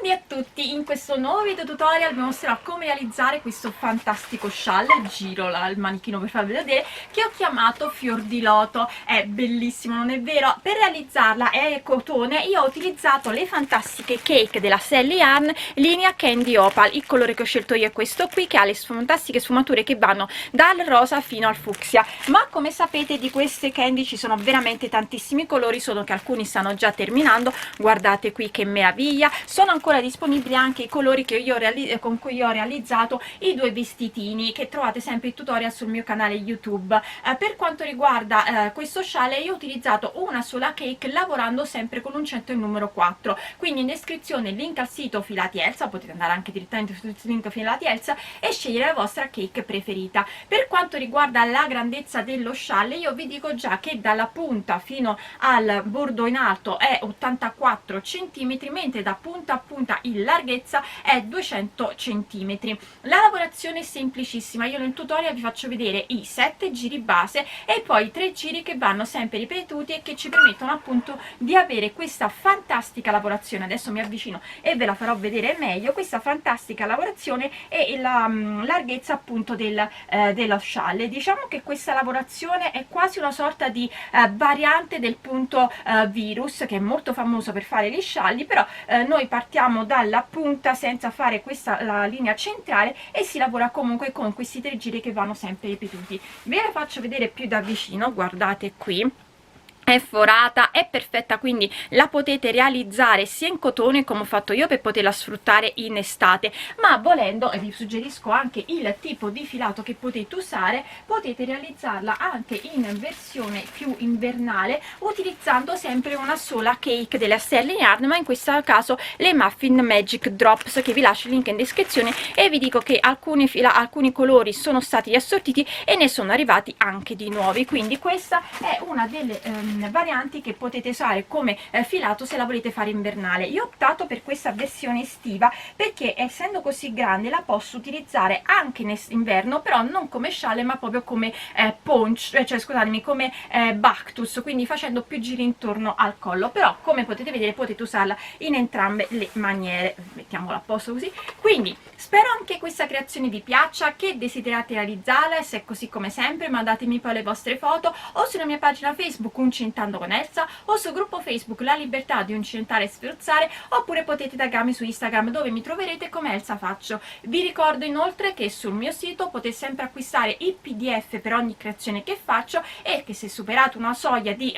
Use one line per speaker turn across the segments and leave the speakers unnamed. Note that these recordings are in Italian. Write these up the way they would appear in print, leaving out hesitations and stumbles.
Buongiorni a tutti, in questo nuovo video tutorial vi mostrerò come realizzare questo fantastico scialle, giro il manichino per farvi vedere, che ho chiamato fior di loto. È bellissimo, non è vero? Per realizzarla è cotone, io ho utilizzato le fantastiche cake della Sally Yarn linea Candy Opal. Il colore che ho scelto io è questo qui, che ha le fantastiche sfumature che vanno dal rosa fino al fucsia, ma come sapete di queste candy ci sono veramente tantissimi colori, solo che alcuni stanno già terminando. Guardate qui che meraviglia, sono ancora disponibili anche i colori che io con cui io ho realizzato i due vestitini, che trovate sempre il tutorial sul mio canale YouTube. Per quanto riguarda questo scialle, io ho utilizzato una sola cake lavorando sempre con l'uncinetto il numero 4, quindi in descrizione il link al sito Filati Elsa, potete andare anche direttamente sul link Filati Elsa e scegliere la vostra cake preferita. Per quanto riguarda la grandezza dello scialle, io vi dico già che dalla punta fino al bordo in alto è 84 cm, mentre da punta a punta in larghezza è 200 cm. La lavorazione è semplicissima, io nel tutorial vi faccio vedere i 7 giri base e poi 3 giri che vanno sempre ripetuti e che ci permettono appunto di avere questa fantastica lavorazione. Adesso mi avvicino e ve la farò vedere meglio, questa fantastica lavorazione e la larghezza appunto dello scialle. Diciamo che questa lavorazione è quasi una sorta di variante del punto virus, che è molto famoso per fare gli scialli, però noi partiamo dalla punta senza fare la linea centrale e si lavora comunque con questi 3 giri che vanno sempre ripetuti. Ve la faccio vedere più da vicino, guardate qui. È forata, è perfetta, quindi la potete realizzare sia in cotone come ho fatto io per poterla sfruttare in estate, ma volendo, e vi suggerisco anche il tipo di filato che potete usare, potete realizzarla anche in versione più invernale utilizzando sempre una sola cake della Sally Yarn, ma in questo caso le Muffin Magic Drops, che vi lascio il link in descrizione, e vi dico che alcuni colori sono stati riassortiti e ne sono arrivati anche di nuovi, quindi questa è una delle varianti che potete usare come filato se la volete fare invernale. Io ho optato per questa versione estiva perché, essendo così grande, la posso utilizzare anche in inverno, però non come scialle ma proprio come ponch, cioè scusatemi, come Bactus, quindi facendo più giri intorno al collo. Però come potete vedere potete usarla in entrambe le maniere. Mettiamola a posto così. Quindi spero anche questa creazione vi piaccia, che desiderate realizzarla, e se è così come sempre mandatemi poi le vostre foto o sulla mia pagina Facebook Uncinetando con Elsa, o sul gruppo Facebook La Libertà di Uncinetare e Sferruzzare, oppure potete taggarmi su Instagram, dove mi troverete come Elsa Faccio. Vi ricordo inoltre che sul mio sito potete sempre acquistare il PDF per ogni creazione che faccio, e che se superate una soglia di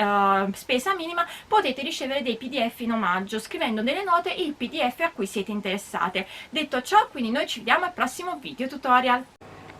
spesa minima potete ricevere dei PDF in omaggio, scrivendo nelle note il PDF a cui siete interessate. Detto ciò, quindi noi ci vediamo al prossimo video tutorial.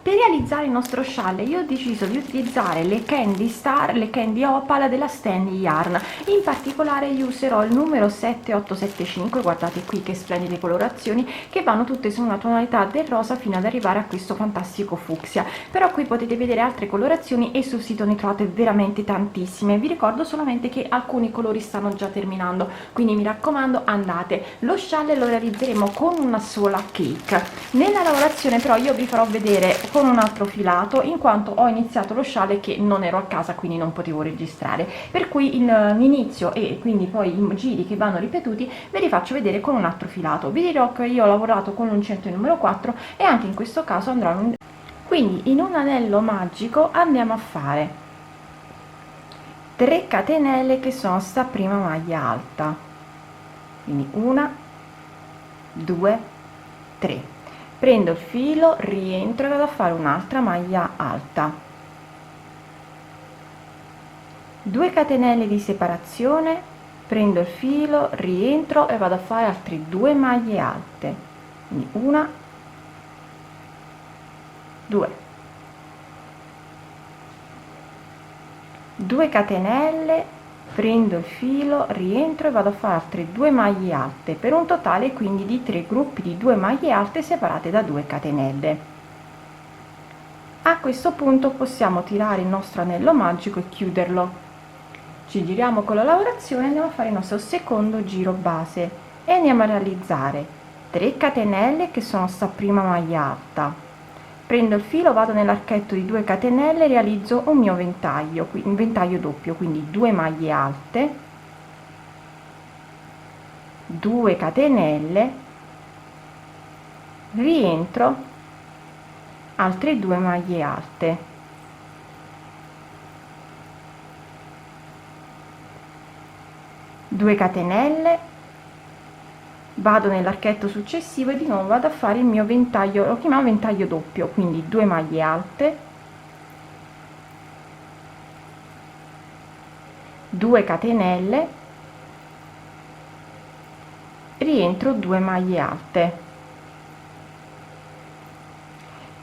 Per realizzare il nostro scialle io ho deciso di utilizzare le Candy Star, le Candy Opal della Sally Yarn. In particolare io userò il numero 7875, guardate qui che splendide colorazioni, che vanno tutte su una tonalità del rosa fino ad arrivare a questo fantastico fucsia. Però qui potete vedere altre colorazioni e sul sito ne trovate veramente tantissime. Vi ricordo solamente che alcuni colori stanno già terminando, quindi mi raccomando andate. Lo scialle lo realizzeremo con una sola cake. Nella lavorazione però io vi farò vedere con un altro filato, in quanto ho iniziato lo scialle che non ero a casa, quindi non potevo registrare, per cui l'inizio e quindi poi i giri che vanno ripetuti ve li faccio vedere con un altro filato. Vi dirò che io ho lavorato con l'uncinetto numero 4 e anche in questo caso andrò quindi in un anello magico andiamo a fare 3 catenelle che sono sta prima maglia alta, quindi 1 2 3. Prendo il filo, rientro e vado a fare un'altra maglia alta, 2 catenelle di separazione, prendo il filo, rientro e vado a fare altre 2 maglie alte, quindi 1 2, 2 catenelle, prendo il filo, rientro e vado a fare altre 2 maglie alte, per un totale quindi di 3 gruppi di 2 maglie alte separate da 2 catenelle. A questo punto possiamo tirare il nostro anello magico e chiuderlo. Ci giriamo con la lavorazione, andiamo a fare il nostro secondo giro base e andiamo a realizzare 3 catenelle che sono sta prima maglia alta, prendo il filo, vado nell'archetto di 2 catenelle, realizzo un mio ventaglio, un ventaglio doppio, quindi 2 maglie alte, 2 catenelle,
rientro, altre 2 maglie alte, due catenelle, vado nell'archetto successivo e di nuovo vado a fare il mio ventaglio, lo chiamiamo ventaglio doppio, quindi 2 maglie alte, 2 catenelle, rientro, 2 maglie alte.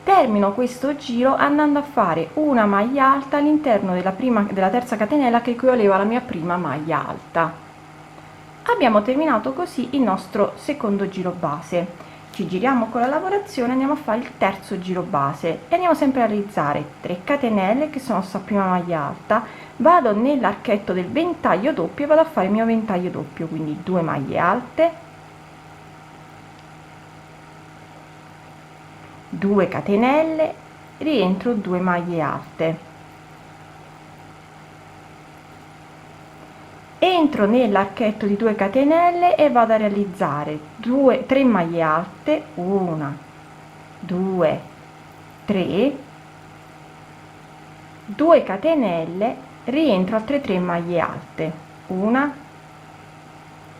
Termino questo giro andando a fare una maglia alta all'interno della terza catenella che equivaleva alla mia prima maglia alta. Abbiamo terminato così il nostro secondo giro base. Ci giriamo con la lavorazione, andiamo a fare il terzo giro base e andiamo sempre a realizzare 3 catenelle che sono sta prima maglia alta, vado nell'archetto del ventaglio doppio e vado a fare il mio ventaglio doppio, quindi 2 maglie alte, 2 catenelle, rientro, 2 maglie alte, entro nell'archetto di 2 catenelle e vado a realizzare 3 maglie alte, 1 2 3, 2 catenelle, rientro, altre 3 maglie alte, 1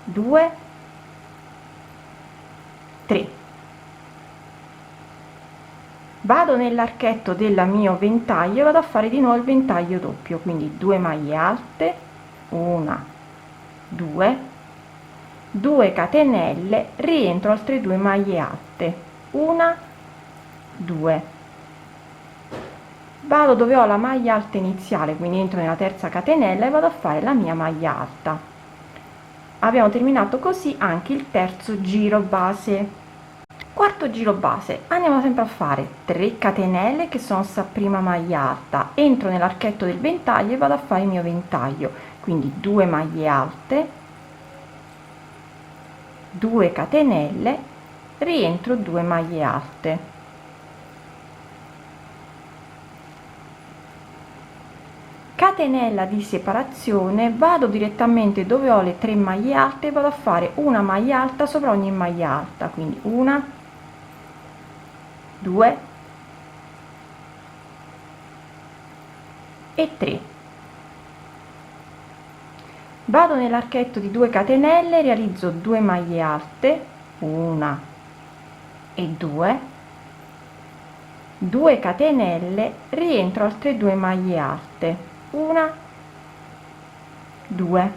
2 3, vado nell'archetto del mio ventaglio e vado a fare di nuovo il ventaglio doppio, quindi 2 maglie alte, 1 2 2 catenelle, rientro, altre 2 maglie alte, 1 2, vado dove ho la maglia alta iniziale, quindi entro nella terza catenella e vado a fare la mia maglia alta. Abbiamo terminato così anche il terzo giro base. Quarto giro base, andiamo sempre a fare 3 catenelle che sono sta prima maglia alta, entro nell'archetto del ventaglio e vado a fare il mio ventaglio, quindi 2 maglie alte, 2 catenelle, rientro, 2 maglie alte, catenella di separazione, vado direttamente dove ho le 3 maglie alte e vado a fare una maglia alta sopra ogni maglia alta, quindi 1 2 e 3, vado nell'archetto di 2 catenelle, realizzo 2 maglie alte, 1 e 2, 2 catenelle, rientro, altre 2 maglie alte, 1 2,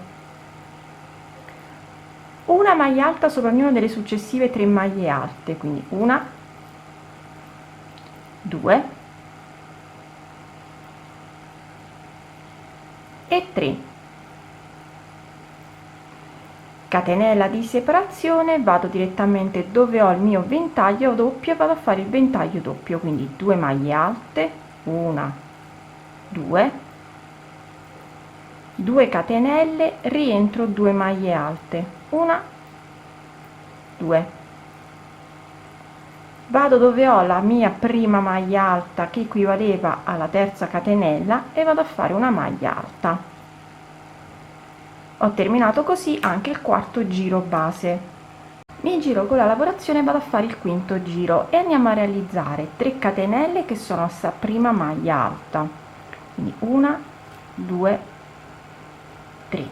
una maglia alta sopra ognuna delle successive 3 maglie alte, quindi 1 2 e 3, catenella di separazione, vado direttamente dove ho il mio ventaglio doppio e vado a fare il ventaglio doppio, quindi 2 maglie alte, 1 2 2 catenelle, rientro, 2 maglie alte, 1 2, vado dove ho la mia prima maglia alta che equivaleva alla terza catenella e vado a fare una maglia alta. Ho terminato così anche il quarto giro base. Mi giro con la lavorazione e vado a fare il quinto giro e andiamo a realizzare 3 catenelle che sono sta prima maglia alta, quindi 1 2 3,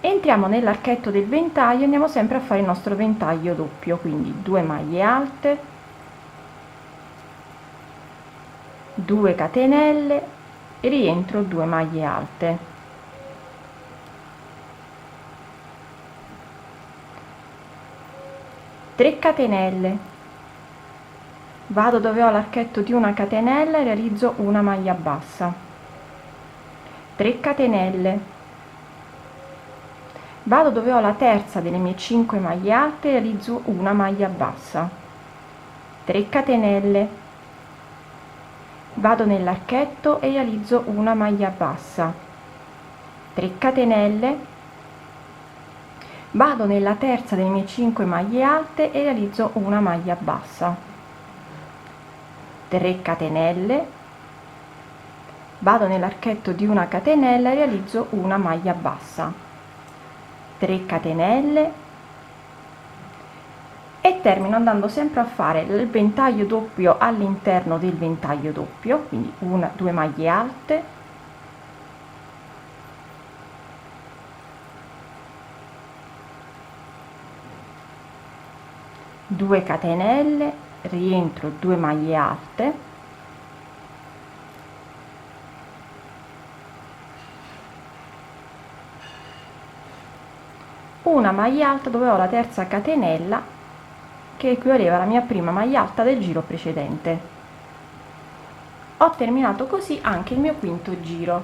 entriamo nell'archetto del ventaglio e andiamo sempre a fare il nostro ventaglio doppio, quindi 2 maglie alte, 2 catenelle, rientro, 2 maglie alte, tre catenelle, vado dove ho l'archetto di una catenella e realizzo una maglia bassa, 3 catenelle, vado dove ho la terza delle mie 5 maglie alte e realizzo una maglia bassa, 3 catenelle, vado nell'archetto e realizzo una maglia bassa, 3 catenelle, vado nella terza delle mie 5 maglie alte e realizzo una maglia bassa, 3 catenelle, vado nell'archetto di una catenella e realizzo una maglia bassa, 3 catenelle, e termino andando sempre a fare il ventaglio doppio all'interno del ventaglio doppio, quindi 2 maglie alte, due catenelle, rientro 2 maglie alte, una maglia alta dove ho la terza catenella che equivaleva alla mia prima maglia alta del giro precedente. Ho terminato così anche il mio quinto giro.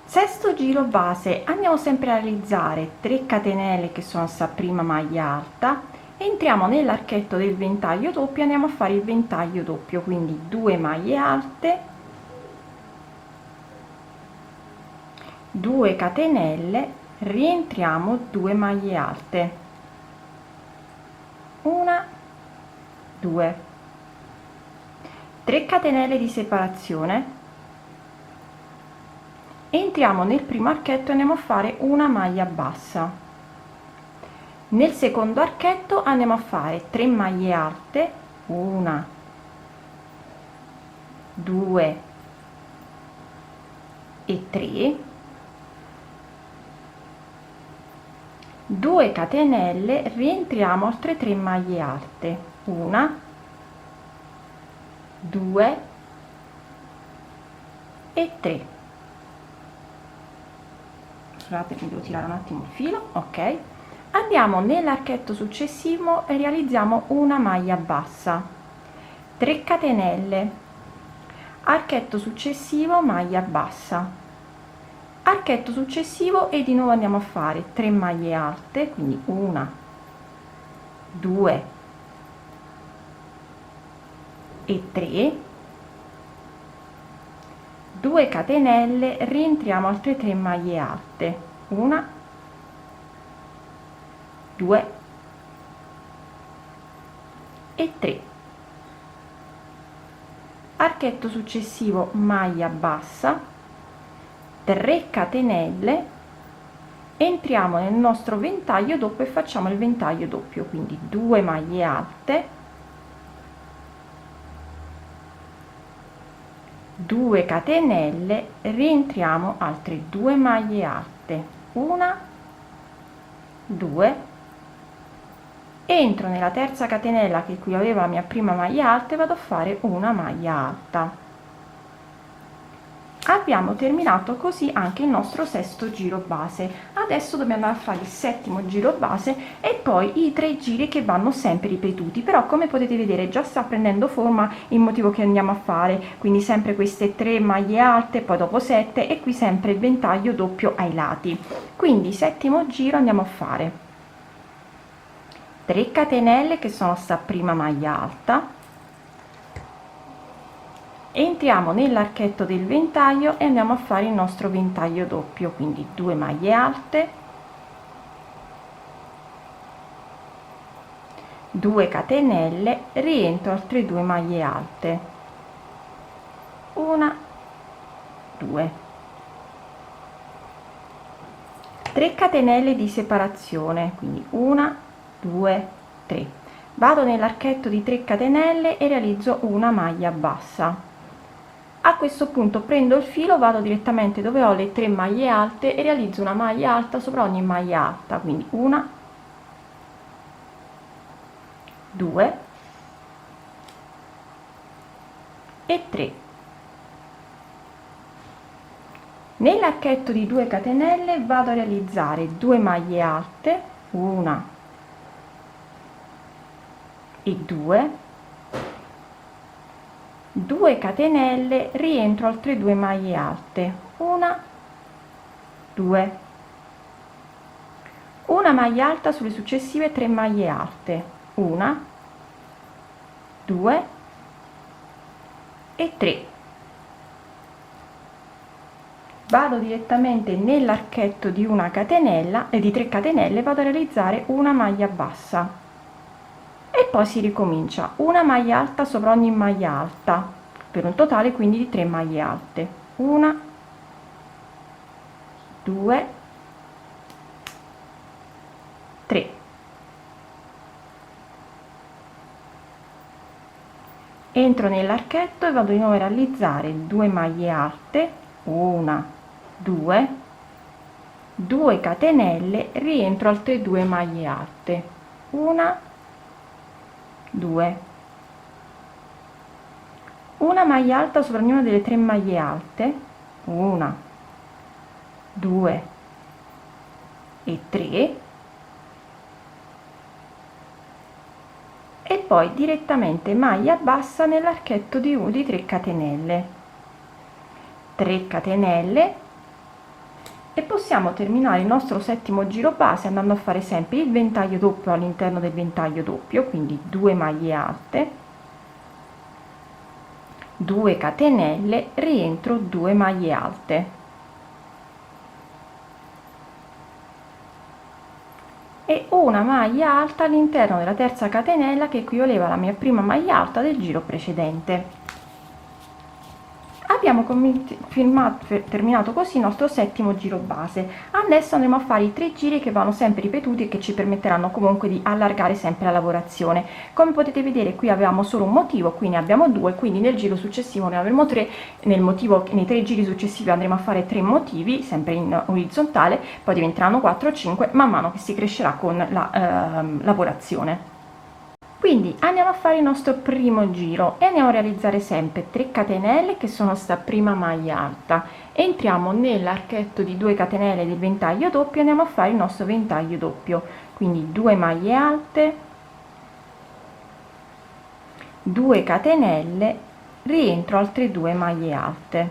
Sesto giro base, andiamo sempre a realizzare 3 catenelle che sono sta prima maglia alta, entriamo nell'archetto del ventaglio doppio, andiamo a fare il ventaglio doppio, quindi 2 maglie alte, 2 catenelle, rientriamo 2 maglie alte, 1, 2, 3 catenelle di separazione, entriamo nel primo archetto e andiamo a fare una maglia bassa. Nel secondo archetto andiamo a fare 3 maglie alte, 1, 2 e 3, 2 catenelle, rientriamo altre 3 maglie alte, 1, 2 e 3. Scusate, mi devo tirare un attimo il filo, ok. Andiamo nell'archetto successivo e realizziamo una maglia bassa, 3 catenelle, archetto successivo, maglia bassa, archetto successivo e di nuovo andiamo a fare 3 maglie alte, quindi 1, 2 e 3, 2 catenelle, rientriamo altre 3 maglie alte, 1, 2 e 3, archetto successivo, maglia bassa, 3 catenelle, entriamo nel nostro ventaglio doppio e facciamo il ventaglio doppio, quindi 2 maglie alte, 2 catenelle, rientriamo altre 2 maglie alte, 1, 2, entro nella terza catenella che equivaleva alla mia prima maglia alta e vado a fare una maglia alta. Abbiamo terminato così anche il nostro sesto giro base. Adesso dobbiamo andare a fare il settimo giro base e poi i 3 giri che vanno sempre ripetuti, però come potete vedere già sta prendendo forma il motivo che andiamo a fare, quindi sempre queste 3 maglie alte, poi dopo 7 e qui sempre il ventaglio doppio ai lati. Quindi settimo giro andiamo a fare 3 catenelle che sono sta prima maglia alta, entriamo nell'archetto del ventaglio e andiamo a fare il nostro ventaglio doppio, quindi 2 maglie alte, 2 catenelle, rientro altre 2 maglie alte, 1, 2, 3 catenelle di separazione, quindi 1, 2, 3, vado nell'archetto di 3 catenelle e realizzo una maglia bassa. A questo punto prendo il filo, vado direttamente dove ho le 3 maglie alte e realizzo una maglia alta sopra ogni maglia alta, quindi 1, 2 e 3. Nell'archetto di 2 catenelle vado a realizzare 2 maglie alte, 1 e 2, 2 catenelle, rientro altre 2 maglie alte, 1, 2, una maglia alta sulle successive 3 maglie alte, 1, 2 e 3. Vado direttamente nell'archetto di una catenella e di 3 catenelle vado a realizzare una maglia bassa e poi si ricomincia una maglia alta sopra ogni maglia alta per un totale quindi di 3 maglie alte, 1, 2, 3. entro nell'archetto e vado di nuovo a realizzare 2 maglie alte, 1, 2, 2 catenelle, rientro altre 2 maglie alte, 1, 2, una maglia alta sopra ognuna delle 3 maglie alte, 1, 2 e 3, e poi direttamente maglia bassa nell'archetto di 3 catenelle, 3 catenelle, e possiamo terminare il nostro settimo giro base andando a fare sempre il ventaglio doppio all'interno del ventaglio doppio, quindi 2 maglie alte, 2 catenelle, rientro 2 maglie alte e una maglia alta all'interno della terza catenella che equivaleva alla mia prima maglia alta del giro precedente. Abbiamo terminato così il nostro settimo giro base. Adesso andremo a fare i 3 giri che vanno sempre ripetuti e che ci permetteranno comunque di allargare sempre la lavorazione. Come potete vedere, qui avevamo solo un motivo, qui ne abbiamo 2, quindi nel giro successivo ne avremo 3. Nei 3 giri successivi andremo a fare 3 motivi sempre in orizzontale, poi diventeranno 4 o 5 man mano che si crescerà con la lavorazione. Quindi andiamo a fare il nostro primo giro e andiamo a realizzare sempre 3 catenelle che sono sta prima maglia alta, entriamo nell'archetto di 2 catenelle del ventaglio doppio e andiamo a fare il nostro ventaglio doppio, quindi 2 maglie alte, 2 catenelle, rientro altre 2 maglie alte,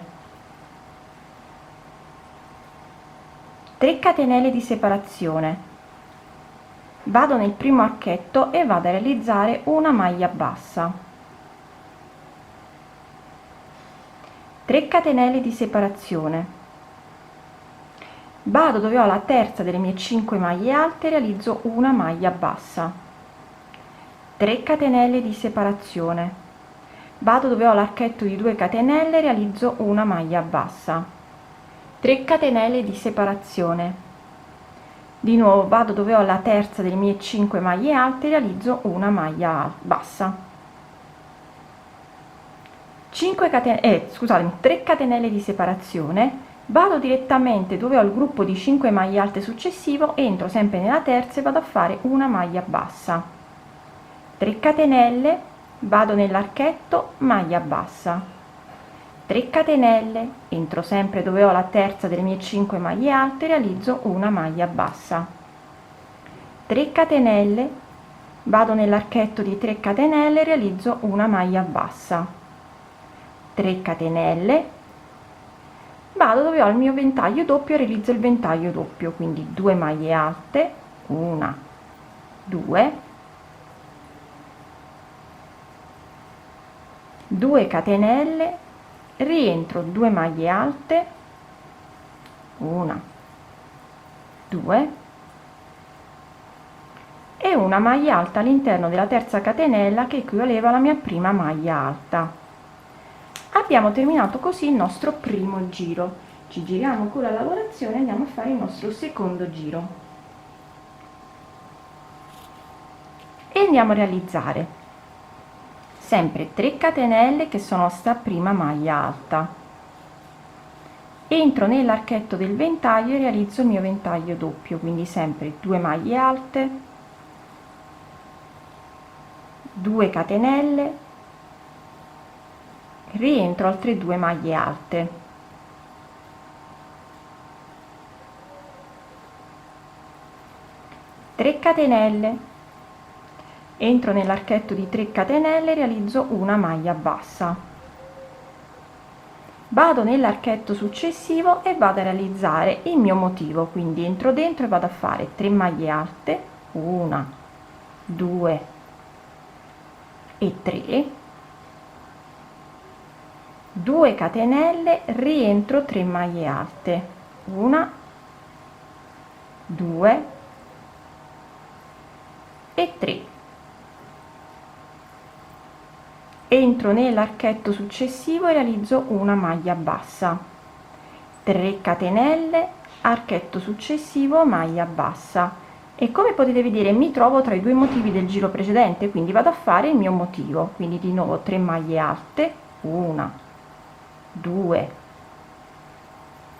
3 catenelle di separazione, vado nel primo archetto e vado a realizzare una maglia bassa, 3 catenelle di separazione, vado dove ho la terza delle mie 5 maglie alte e realizzo una maglia bassa, 3 catenelle di separazione, vado dove ho l'archetto di 2 catenelle e realizzo una maglia bassa, 3 catenelle di separazione, di nuovo vado dove ho la terza delle mie 5 maglie alte e realizzo una maglia bassa, 3 catenelle di separazione, vado direttamente dove ho il gruppo di 5 maglie alte successivo, entro sempre nella terza e vado a fare una maglia bassa, 3 catenelle, vado nell'archetto, maglia bassa, 3 catenelle, entro sempre dove ho la terza delle mie 5 maglie alte, realizzo una maglia bassa, 3 catenelle, vado nell'archetto di 3 catenelle, realizzo una maglia bassa, 3 catenelle, vado dove ho il mio ventaglio doppio e realizzo il ventaglio doppio, quindi 2 maglie alte, 1, 2, 2 catenelle, rientro 2 maglie alte, 1, 2 e una maglia alta all'interno della terza catenella che equivaleva alla mia prima maglia alta. Abbiamo terminato così il nostro primo giro. Ci giriamo con la lavorazione e andiamo a fare il nostro secondo giro e andiamo a realizzare sempre 3 catenelle che sono sta prima maglia alta, entro nell'archetto del ventaglio e realizzo il mio ventaglio doppio, quindi sempre 2 maglie alte, 2 catenelle, rientro altre 2 maglie alte, 3 catenelle, entro nell'archetto di 3 catenelle e realizzo una maglia bassa, vado nell'archetto successivo e vado a realizzare il mio motivo, quindi entro dentro e vado a fare 3 maglie alte, 1, 2 e 3, 2 catenelle, rientro 3 maglie alte, 1, 2 e 3, entro nell'archetto successivo e realizzo una maglia bassa, 3 catenelle, archetto successivo, maglia bassa, e come potete vedere mi trovo tra i due motivi del giro precedente, quindi vado a fare il mio motivo. Quindi di nuovo 3 maglie alte, 1, 2,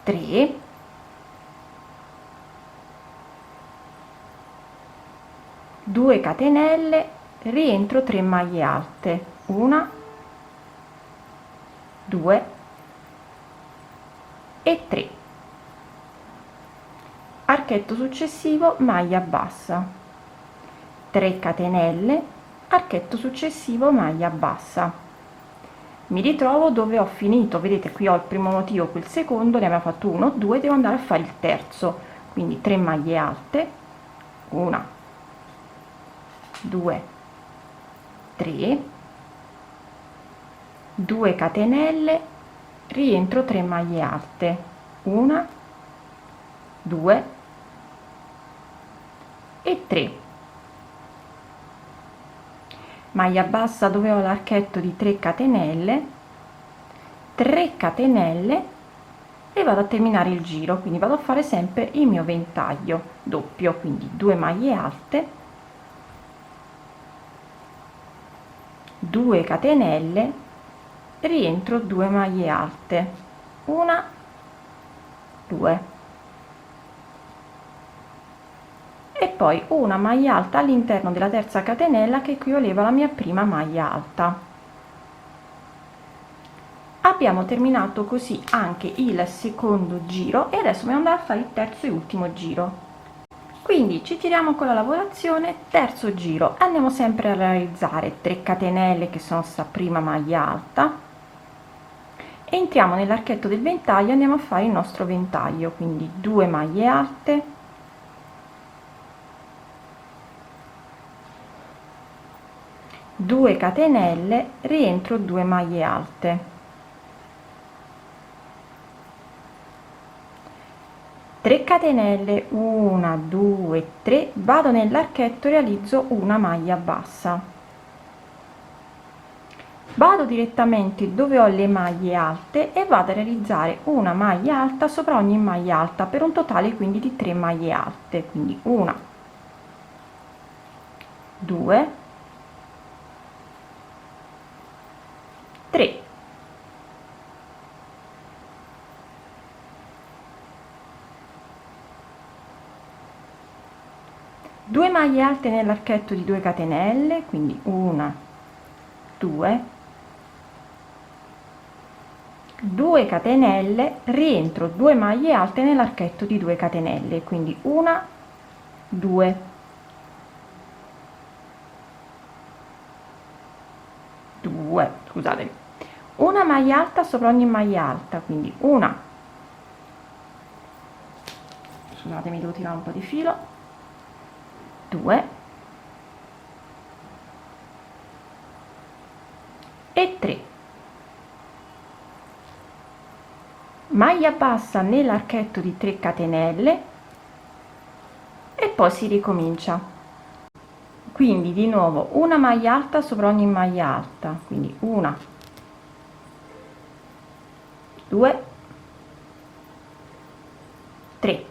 3, due catenelle, rientro 3 maglie alte, 1, 2 e 3, archetto successivo, maglia bassa, 3 catenelle, archetto successivo, maglia bassa. Mi ritrovo dove ho finito, vedete qui ho il primo motivo, qui il secondo, ne abbiamo fatto 1, 2, devo andare a fare il terzo, quindi 3 maglie alte, 1, 2, 3, 2 catenelle, rientro 3 maglie alte, 1, 2 e 3, maglia bassa dove ho l'archetto di 3 catenelle, 3 catenelle e vado a terminare il giro, quindi vado a fare sempre il mio ventaglio doppio, quindi 2 maglie alte, 2 catenelle, rientro 2 maglie alte, 1, 2 e poi una maglia alta all'interno della terza catenella che equivaleva alla mia prima maglia alta. Abbiamo terminato così anche il secondo giro e adesso dobbiamo andare a fare il terzo e ultimo giro. Quindi ci tiriamo con la lavorazione, terzo giro, andiamo sempre a realizzare 3 catenelle che sono sta prima maglia alta, entriamo nell'archetto del ventaglio e andiamo a fare il nostro ventaglio, quindi 2 maglie alte, 2 catenelle, rientro 2 maglie alte, 3 catenelle, 1, 2, 3, vado nell'archetto, realizzo una maglia bassa, vado direttamente dove ho le maglie alte e vado a realizzare una maglia alta sopra ogni maglia alta per un totale quindi di 3 maglie alte, quindi 1, 2, 3, 2 maglie alte nell'archetto di 2 catenelle, quindi 1, 2, 2 catenelle, rientro 2 maglie alte nell'archetto di 2 catenelle, quindi 1, 2, 2, scusatemi, una maglia alta sopra ogni maglia alta, quindi una, scusatemi, devo tirare un po' di filo, 2 e 3, maglia bassa nell'archetto di 3 catenelle e poi si ricomincia, quindi di nuovo una maglia alta sopra ogni maglia alta, quindi una, 2, 3,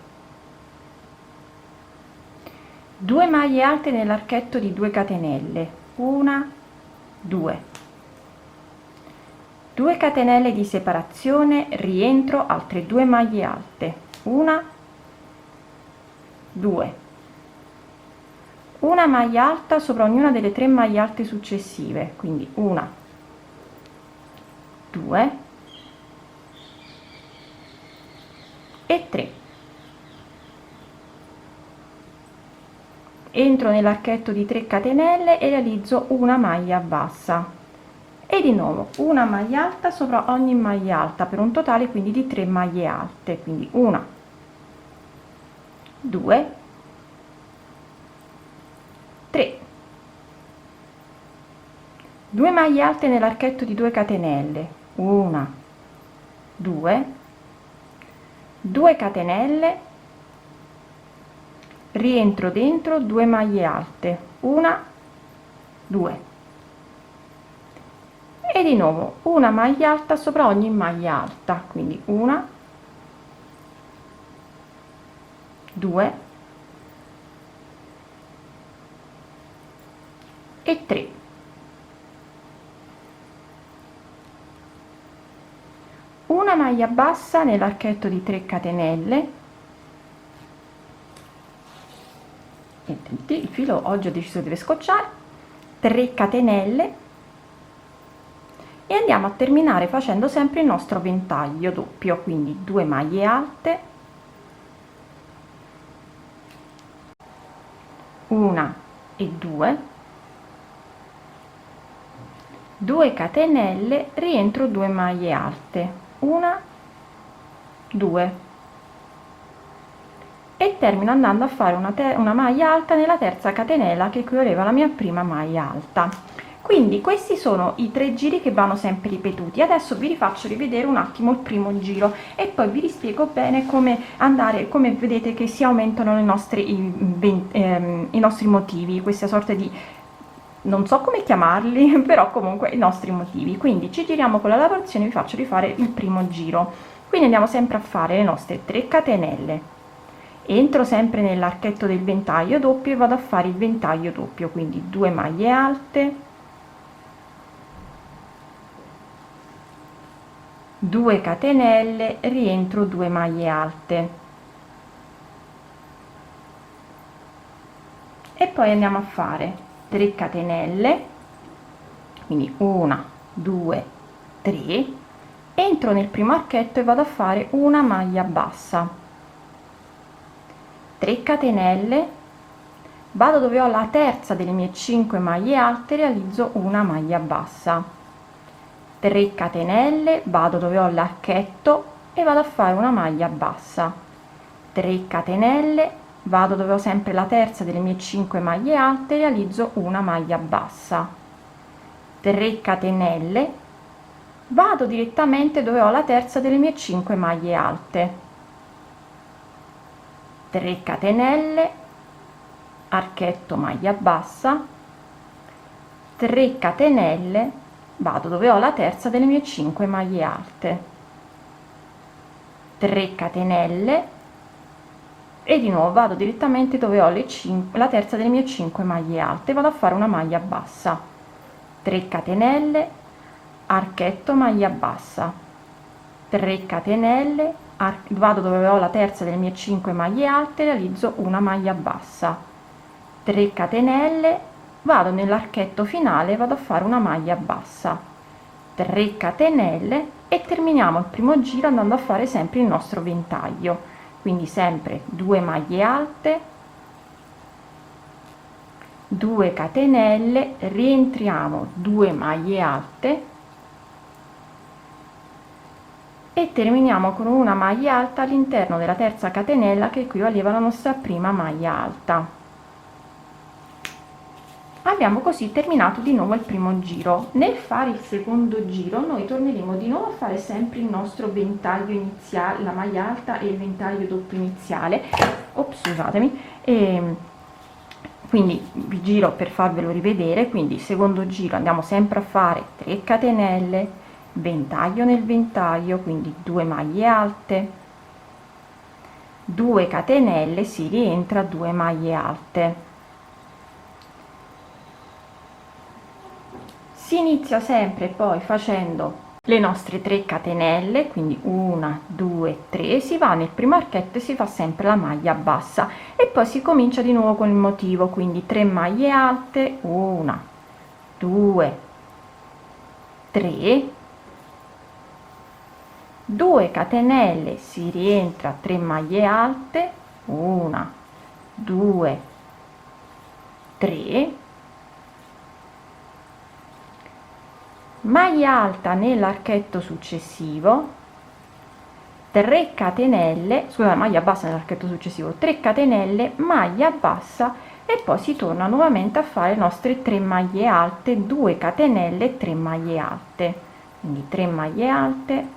2 maglie alte nell'archetto di 2 catenelle, 1, 2, 2 catenelle di separazione, rientro altre 2 maglie alte, 1, 2, una maglia alta sopra ognuna delle 3 maglie alte successive, quindi 1, 2 e 3. Entro nell'archetto di 3 catenelle e realizzo una maglia bassa e di nuovo una maglia alta sopra ogni maglia alta per un totale quindi di 3 maglie alte, quindi 1, 2, 3, 2 maglie alte nell'archetto di 2 catenelle, 1, 2, 2 catenelle, rientro dentro 2 maglie alte, 1, 2 e di nuovo una maglia alta sopra ogni maglia alta, quindi 1, 2, e 3, una maglia bassa nell'archetto di 3 catenelle, e il filo oggi ho deciso che deve scocciare, 3 catenelle, e andiamo a terminare facendo sempre il nostro ventaglio doppio, quindi 2 maglie alte, una e 2, 2 catenelle, rientro 2 maglie alte, una, 2, e termino andando a fare una maglia alta nella terza catenella che equivaleva alla mia prima maglia alta. Quindi questi sono i 3 giri che vanno sempre ripetuti. Adesso vi rifaccio rivedere un attimo il primo giro e poi vi rispiego bene come andare, come vedete che si aumentano i nostri motivi, questa sorta di, non so come chiamarli, però comunque i nostri motivi. Quindi ci giriamo con la lavorazione, vi faccio rifare il primo giro. Quindi andiamo sempre a fare le nostre 3 catenelle, entro sempre nell'archetto del ventaglio doppio e vado a fare il ventaglio doppio, quindi 2 maglie alte, 2 catenelle, rientro 2 maglie alte, e poi andiamo a fare 3 catenelle, quindi 1, 2, 3, entro nel primo archetto e vado a fare una maglia bassa, 3 catenelle, vado dove ho la terza delle mie 5 maglie alte, realizzo una maglia bassa, 3 catenelle, vado dove ho l'archetto e vado a fare una maglia bassa, 3 catenelle, vado dove ho sempre la terza delle mie 5 maglie alte, realizzo una maglia bassa, 3 catenelle, vado direttamente dove ho la terza delle mie 5 maglie alte, 3 catenelle, archetto, maglia bassa, 3 catenelle, vado dove ho la terza delle mie 5 maglie alte, 3 catenelle, e di nuovo vado direttamente dove ho la terza delle mie 5 maglie alte, vado a fare una maglia bassa, 3 catenelle, archetto, maglia bassa, 3 catenelle, vado dove ho la terza delle mie 5 maglie alte, realizzo una maglia bassa, 3 catenelle, vado nell'archetto finale, vado a fare una maglia bassa, 3 catenelle, e terminiamo il primo giro andando a fare sempre il nostro ventaglio, quindi sempre 2 maglie alte, 2 catenelle, rientriamo 2 maglie alte e terminiamo con una maglia alta all'interno della terza catenella che equivaleva alla nostra prima maglia alta. Abbiamo così terminato di nuovo il primo giro. Nel fare il secondo giro noi torneremo di nuovo a fare sempre il nostro ventaglio iniziale, la maglia alta e il ventaglio doppio iniziale. Ops, scusatemi. Quindi vi giro per farvelo rivedere. Quindi secondo giro andiamo sempre a fare 3 catenelle, ventaglio nel ventaglio, quindi 2 maglie alte, 2 catenelle, si rientra 2 maglie alte. Si inizia sempre poi facendo le nostre 3 catenelle, quindi 1, 2, 3, si va nel primo archetto e si fa sempre la maglia bassa e poi si comincia di nuovo con il motivo, quindi 3 maglie alte, 1, 2, 3, 2 catenelle, si rientra 3 maglie alte, 1, 2, 3, maglia alta nell'archetto successivo, 3 catenelle, scusa, maglia bassa nell'archetto successivo, 3 catenelle, maglia bassa, e poi si torna nuovamente a fare le nostre 3 maglie alte, 2 catenelle, 3 maglie alte, quindi 3 maglie alte,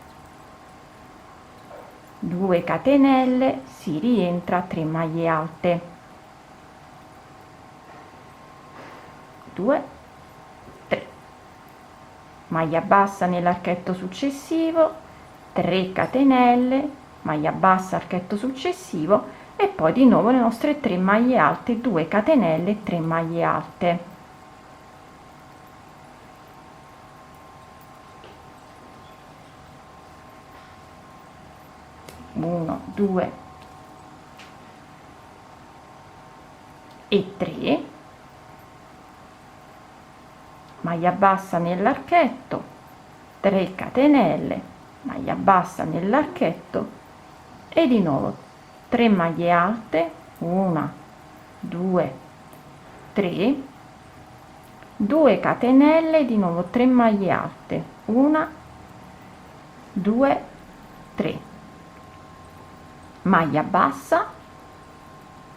2 catenelle, si rientra 3 maglie alte, 2, 3, maglia bassa nell'archetto successivo, 3 catenelle, maglia bassa, archetto successivo, e poi di nuovo le nostre 3 maglie alte, 2 catenelle, 3 maglie alte, 1 2 e 3, maglia bassa nell'archetto, 3 catenelle, maglia bassa nell'archetto e di nuovo 3 maglie alte, 1 2 3, 2 catenelle, di nuovo 3 maglie alte, 1 2 3, maglia bassa,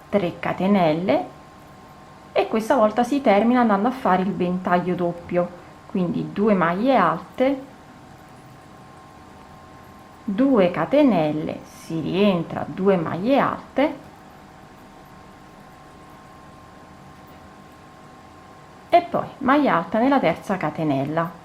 3 catenelle e questa volta si termina andando a fare il ventaglio doppio, quindi 2 maglie alte, 2 catenelle, si rientra 2 maglie alte e poi maglia alta nella terza catenella.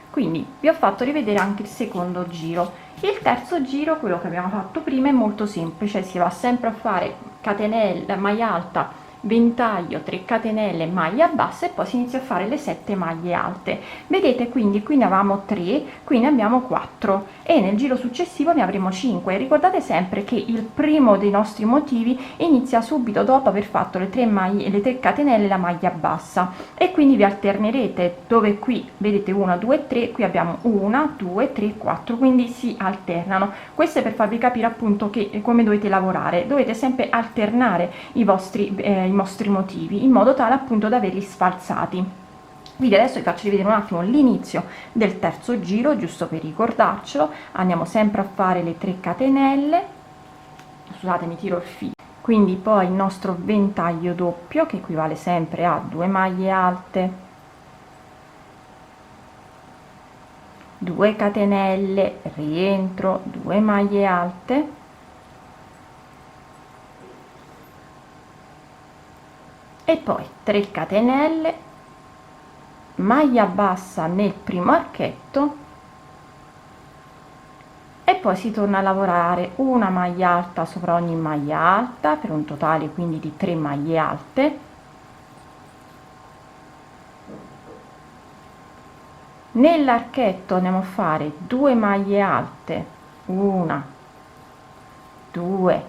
Quindi vi ho fatto rivedere anche il secondo giro. Il terzo giro, quello che abbiamo fatto prima, è molto semplice, si va sempre a fare catenella, maglia alta, ventaglio, 3 catenelle, maglia bassa e poi si inizia a fare le 7 maglie alte. Vedete, quindi qui ne avevamo 3, qui ne abbiamo 4 e nel giro successivo ne avremo 5. Ricordate sempre che il primo dei nostri motivi inizia subito dopo aver fatto le 3 maglie, le 3 catenelle e la maglia bassa, e quindi vi alternerete, dove qui vedete 1 2 3, qui abbiamo 1 2 3 4, quindi si alternano. Questo è per farvi capire appunto che come dovete lavorare, dovete sempre alternare i vostri motivi in modo tale appunto da averli sfalsati. Quindi adesso vi faccio rivedere un attimo l'inizio del terzo giro, giusto per ricordarcelo. Andiamo sempre a fare le 3 catenelle, scusate mi tiro il filo, quindi poi il nostro ventaglio doppio che equivale sempre a 2 maglie alte, 2 catenelle, rientro, 2 maglie alte e poi 3 catenelle, maglia bassa nel primo archetto e poi si torna a lavorare una maglia alta sopra ogni maglia alta per un totale quindi di 3 maglie alte. Nell'archetto andiamo a fare 2 maglie alte, 1 2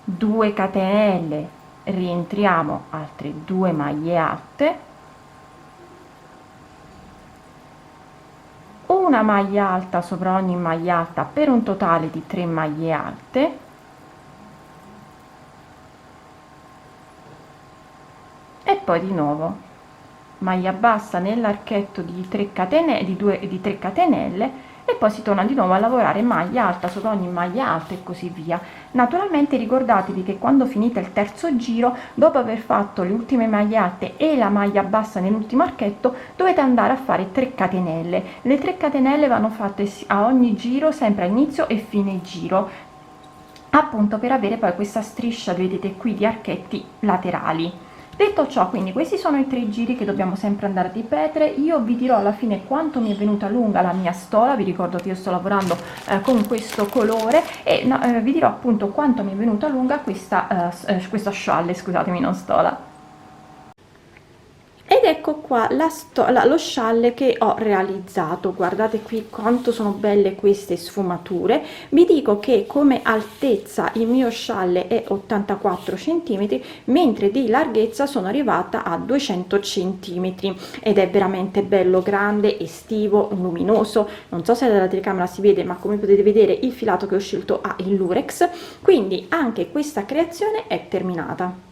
2 catenelle, rientriamo altre 2 maglie alte, una maglia alta sopra ogni maglia alta per un totale di 3 maglie alte e poi di nuovo maglia bassa nell'archetto di 3 catenelle, di 3 catenelle e poi si torna di nuovo a lavorare maglia alta sopra ogni maglia alta e così via. Naturalmente ricordatevi che quando finite il terzo giro, dopo aver fatto le ultime maglie alte e la maglia bassa nell'ultimo archetto, dovete andare a fare 3 catenelle. Le 3 catenelle vanno fatte a ogni giro, sempre a inizio e fine giro, appunto per avere poi questa striscia, vedete qui, di archetti laterali. Detto ciò, quindi questi sono i 3 giri che dobbiamo sempre andare a ripetere. Io vi dirò alla fine quanto mi è venuta lunga la mia stola, vi ricordo che io sto lavorando con questo colore e vi dirò appunto quanto mi è venuta lunga questa scialle, scusatemi, non stola. Ed ecco qua lo scialle che ho realizzato. Guardate qui quanto sono belle queste sfumature. Vi dico che come altezza il mio scialle è 84 cm, mentre di larghezza sono arrivata a 200 cm ed è veramente bello, grande, estivo, luminoso. Non so se dalla telecamera si vede, ma come potete vedere il filato che ho scelto ha il lurex, quindi anche questa creazione è terminata.